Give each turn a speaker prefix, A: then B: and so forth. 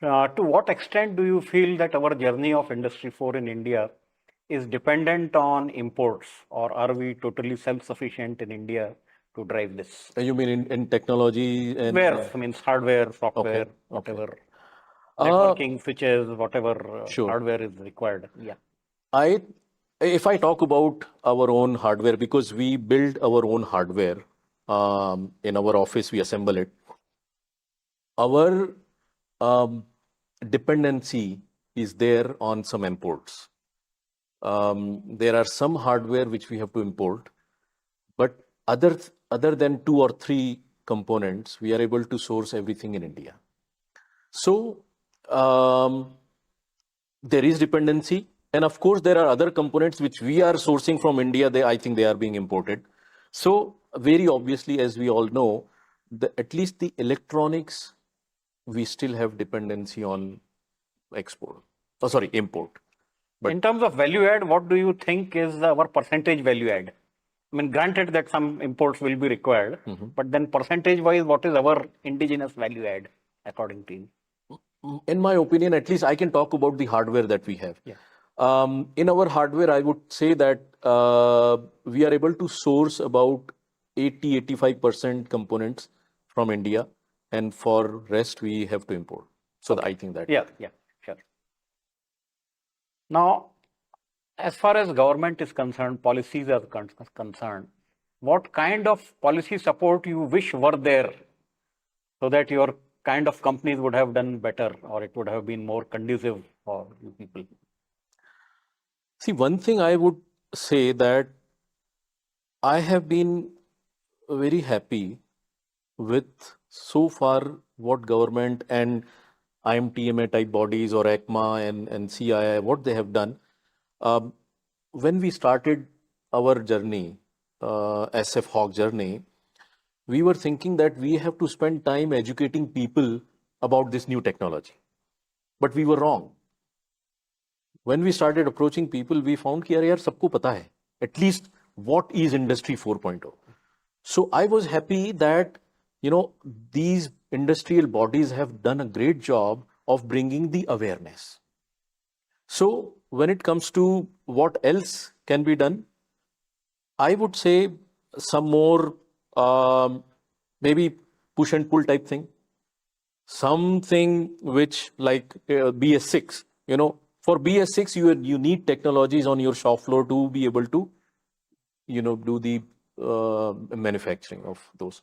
A: To what extent do you feel that our journey of Industry 4 in India is dependent on imports, or are we totally self-sufficient in India to drive this?
B: You mean in technology and
A: Where, I mean, hardware, software,
B: Okay.
A: whatever,
B: Uh,
A: networking switches, whatever
B: Sure.
A: hardware is required. Yeah.
B: If I talk about our own hardware, because we build our own hardware, in our office, we assemble it. Our dependency is there on some imports. There are some hardware which we have to import, but other than 2 or 3 components, we are able to source everything in India. So there is dependency, and of course there are other components which we are sourcing from India. I think they are being imported. So very obviously, as we all know, at least the electronics, we still have dependency on import. But
A: in terms of value add, what do you think is our percentage value add? I mean, granted that some imports will be required, but then percentage wise, what is our indigenous value add according to you?
B: in my opinion, at least I can talk about the hardware that we have.
A: Yeah.
B: In our hardware, I would say that we are able to source about 80-85% components from India, and for rest we have to import. So I think that.
A: Yeah, sure. Now, as far as government is concerned, policies are concerned, what kind of policy support you wish were there so that your kind of companies would have done better, or it would have been more conducive for you people?
B: See, one thing I would say that I have been very happy with so far what government and IMTMA type bodies or ECMA and CII, what they have done. When we started our journey, SF Hawk journey, we were thinking that we have to spend time educating people about this new technology. But we were wrong. When we started approaching people, we found कि यार सबको पता है, at least what is Industry 4.0. So I was happy that these industrial bodies have done a great job of bringing the awareness. So when it comes to what else can be done, I would say some more maybe push and pull type thing. Something which like BS6, for BS6 you need technologies on your shop floor to be able to do the manufacturing of those.